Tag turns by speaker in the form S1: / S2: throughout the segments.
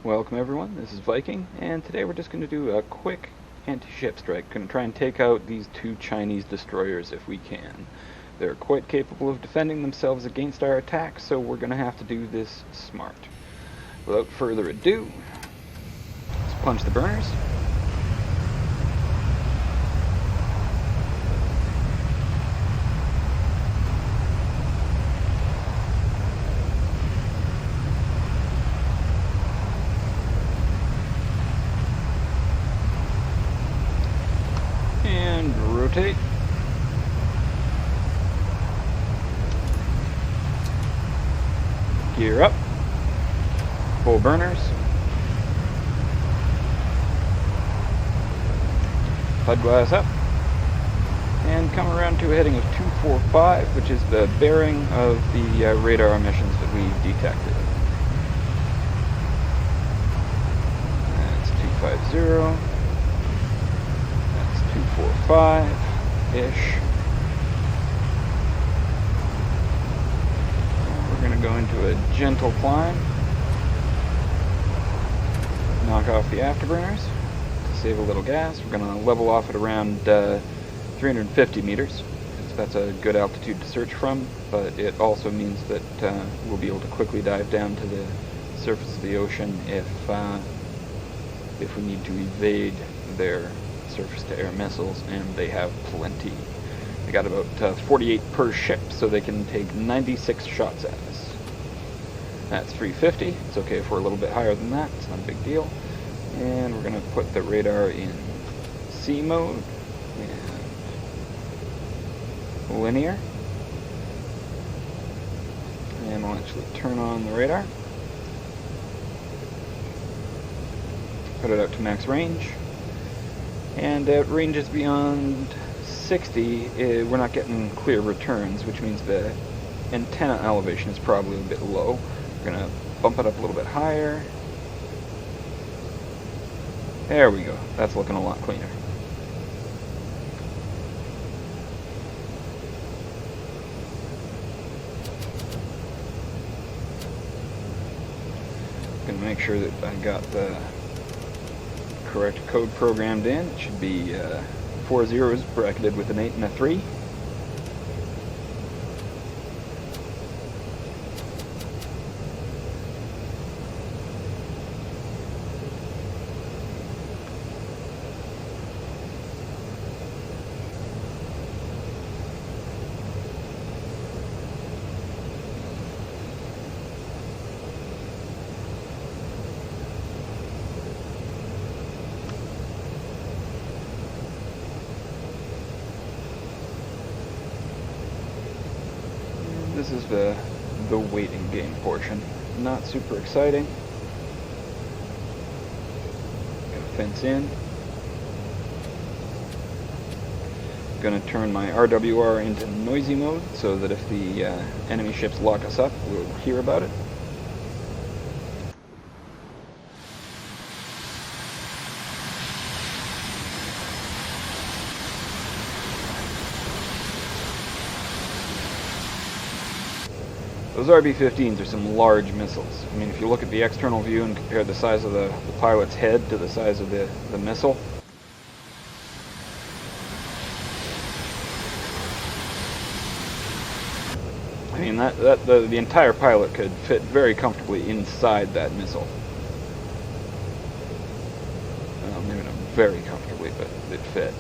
S1: Welcome everyone, this is Viking, and today we're just going to do a quick anti-ship strike. Going to try and take out these two Chinese destroyers if we can. They're quite capable of defending themselves against our attacks, so we're going to have to do this smart. Without further ado, let's punch the burners. And rotate. Gear up. Full burners. HUD glass up. And come around to a heading of 245, which is the bearing of the radar emissions that we've detected. That's 250. 245-ish. We're going to go into a gentle climb. Knock off the afterburners to save a little gas. We're going to level off at around 350 meters. That's a good altitude to search from, but it also means that we'll be able to quickly dive down to the surface of the ocean if we need to evade their surface-to-air missiles, and they have plenty. They got about 48 per ship, so they can take 96 shots at us. That's 350. It's okay if we're a little bit higher than that. It's not a big deal. And we're going to put the radar in C mode and linear. And we'll actually turn on the radar. Put it out to max range. And at ranges beyond 60, we're not getting clear returns, which means the antenna elevation is probably a bit low. We're going to bump it up a little bit higher. There we go. That's looking a lot cleaner. Going to make sure that I got the correct code programmed in. It should be 4 zeros bracketed with an 8 and a 3. This is the waiting game portion. Not super exciting. Gonna fence in. Gonna turn my RWR into noisy mode so that if the enemy ships lock us up, we'll hear about it. Those RB-15s are some large missiles. I mean, if you look at the external view and compare the size of the pilot's head to the size of the missile, I mean, the entire pilot could fit very comfortably inside that missile. Well, maybe not very comfortably, but it fit.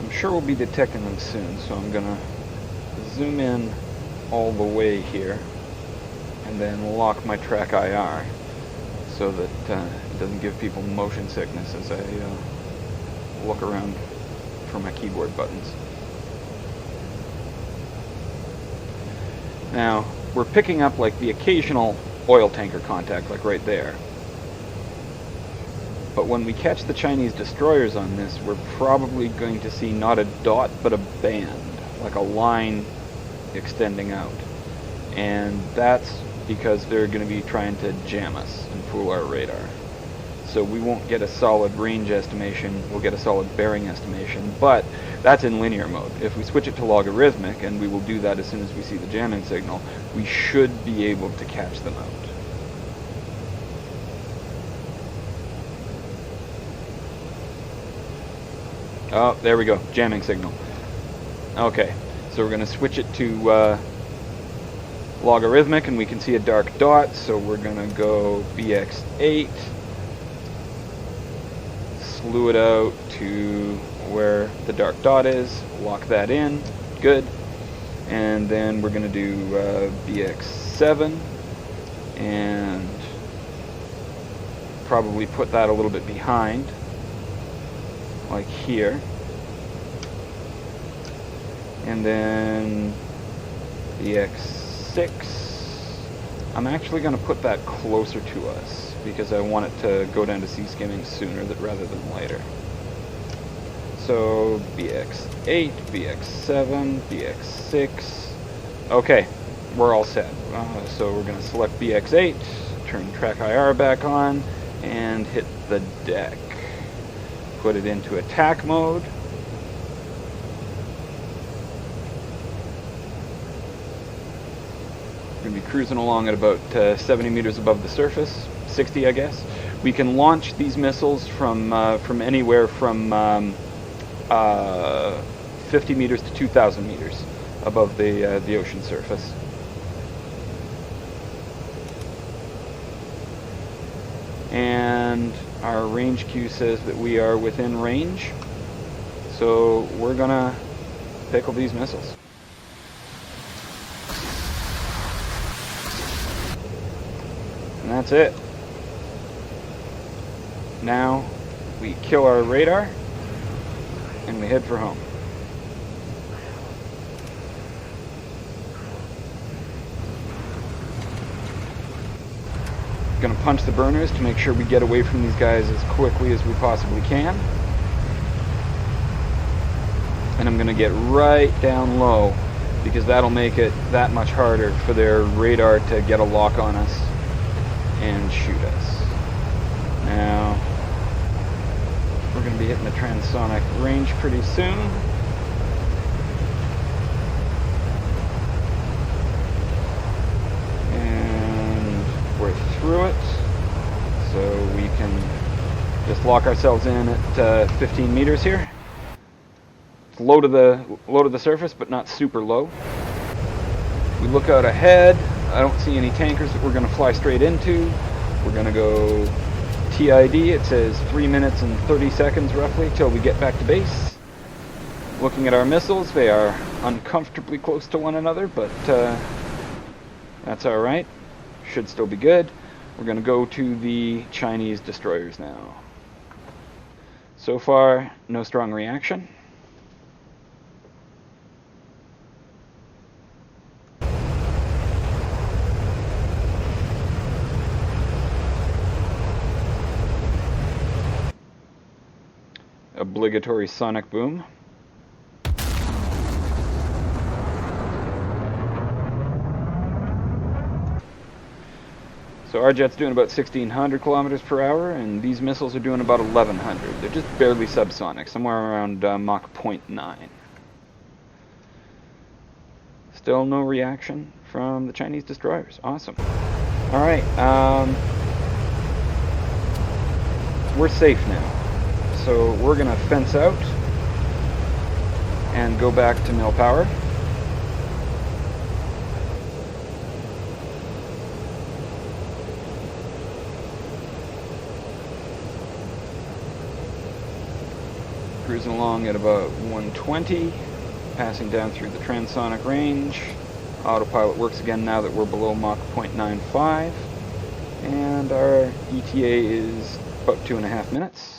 S1: I'm sure we'll be detecting them soon, so I'm gonna zoom in all the way here and then lock my track IR so that it doesn't give people motion sickness as I look around for my keyboard buttons. Now, we're picking up like the occasional oil tanker contact, like right there. But when we catch the Chinese destroyers on this, we're probably going to see not a dot, but a band, like a line extending out. And that's because they're going to be trying to jam us and fool our radar. So we won't get a solid range estimation, we'll get a solid bearing estimation, but that's in linear mode. If we switch it to logarithmic, and we will do that as soon as we see the jamming signal, we should be able to catch them out. Oh, there we go, jamming signal. Okay, so we're going to switch it to logarithmic, and we can see a dark dot, so we're going to go BX8, slew it out to where the dark dot is, lock that in, good, and then we're going to do BX7, and probably put that a little bit behind, like here, and then BX6, I'm actually going to put that closer to us, because I want it to go down to sea skimming sooner rather than later. So BX8, BX7, BX6. Okay, we're all set. So we're going to select BX8, turn track IR back on, and hit the deck. Put it into attack mode. We're going to be cruising along at about 70 meters above the surface. 60, I guess. We can launch these missiles from anywhere from 50 meters to 2,000 meters above the ocean surface. And our range queue says that we are within range, so we're gonna pickle these missiles. And that's it. Now we kill our radar and we head for home. Gonna punch the burners to make sure we get away from these guys as quickly as we possibly can. And I'm gonna get right down low, because that'll make it that much harder for their radar to get a lock on us and shoot us. Now, we're going to be hitting the transonic range pretty soon. And we're through it. So we can just lock ourselves in at 15 meters here. It's low to the surface, but not super low. We look out ahead. I don't see any tankers that we're going to fly straight into. We're going to go TID. It says 3 minutes and 30 seconds roughly till we get back to base. Looking at our missiles, they are uncomfortably close to one another, but that's alright. Should still be good. We're going to go to the Chinese destroyers now. So far, no strong reaction. Obligatory sonic boom. So our jet's doing about 1,600 kilometers per hour, and these missiles are doing about 1,100. They're just barely subsonic, somewhere around Mach 0.9. Still no reaction from the Chinese destroyers. Awesome. All right, we're safe now. So we're going to fence out and go back to mill power. Cruising along at about 120, passing down through the transonic range. Autopilot works again now that we're below Mach 0.95. And our ETA is about 2.5 minutes.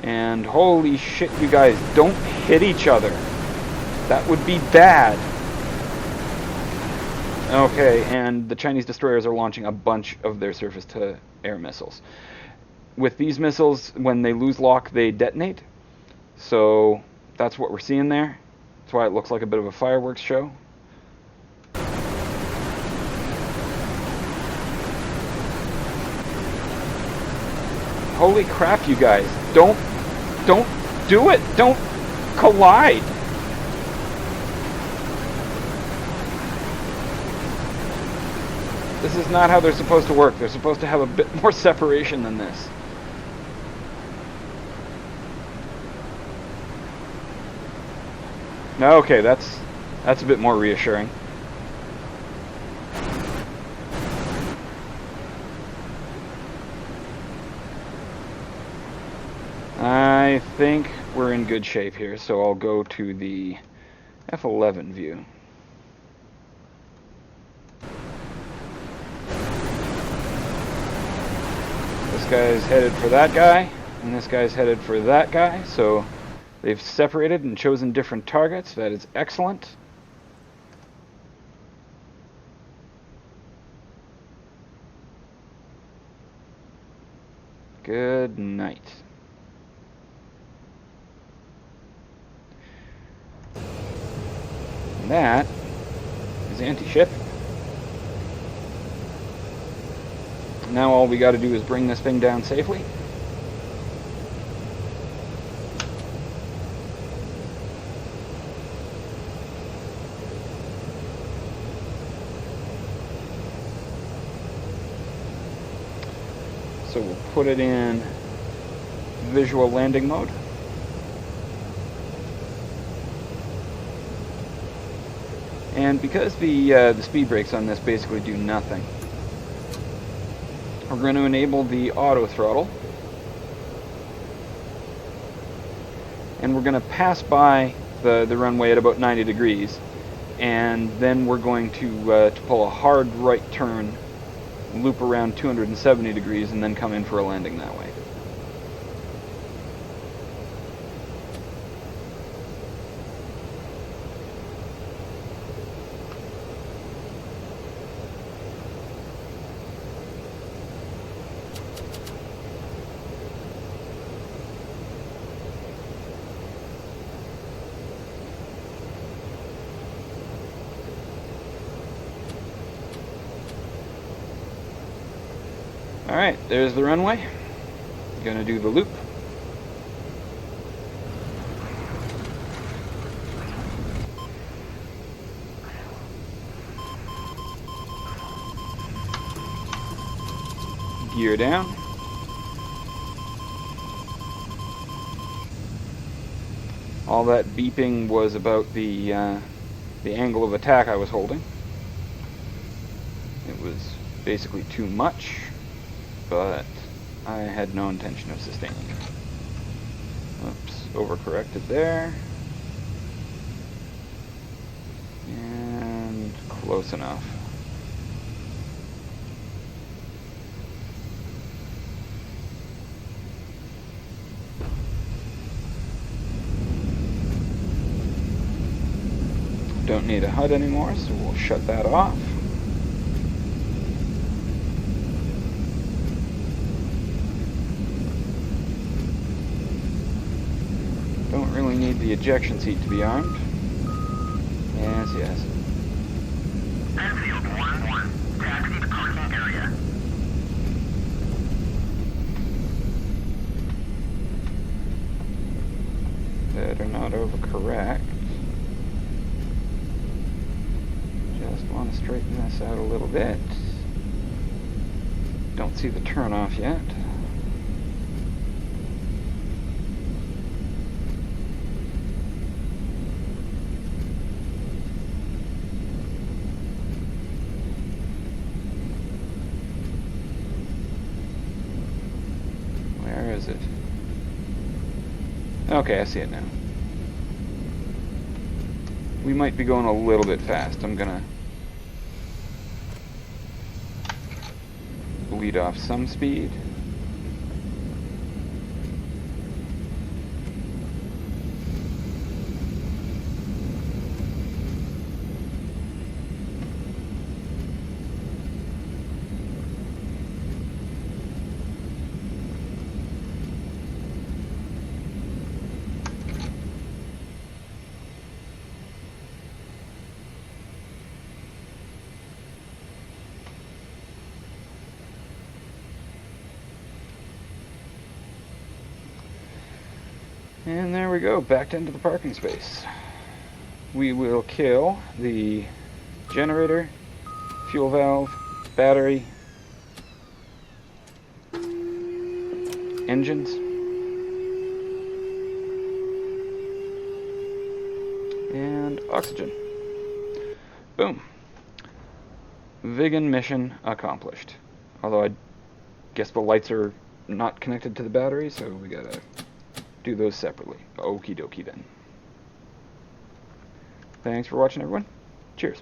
S1: And holy shit, you guys, don't hit each other. That would be bad. Okay, and the Chinese destroyers are launching a bunch of their surface-to-air missiles. with these missiles, when they lose lock, they detonate. So that's what we're seeing there. That's why it looks like a bit of a fireworks show. Holy crap, you guys. Don't do it. Don't collide. This is not how they're supposed to work. They're supposed to have a bit more separation than this. Okay, that's a bit more reassuring. I think we're in good shape here, so I'll go to the F-11 view. This guy's headed for that guy, and this guy's headed for that guy, so they've separated and chosen different targets. That is excellent. Good night. And that is anti-ship. Now all we got to do is bring this thing down safely. So we'll put it in visual landing mode. And because the speed brakes on this basically do nothing, we're going to enable the auto throttle. And we're going to pass by the runway at about 90 degrees. And then we're going to pull a hard right turn, loop around 270 degrees, and then come in for a landing that way. Alright, there's the runway. Gonna do the loop. Gear down. All that beeping was about the angle of attack I was holding. It was basically too much, but I had no intention of sustaining it. Oops, overcorrected there. And close enough. Don't need a HUD anymore, so we'll shut that off. Don't really need the ejection seat to be armed. Yes, yes.
S2: Airfield 1-1. Taxi to parking area.
S1: Better not overcorrect. Just want to straighten this out a little bit. Don't see the turnoff yet. Where is it? Okay, I see it now. We might be going a little bit fast. I'm gonna bleed off some speed. And there we go, backed into the parking space. We will kill the generator, fuel valve, battery, engines, and oxygen. Boom. Viggen mission accomplished. Although I guess the lights are not connected to the battery, so we gotta do those separately. Okie dokie then. Thanks for watching, everyone. Cheers.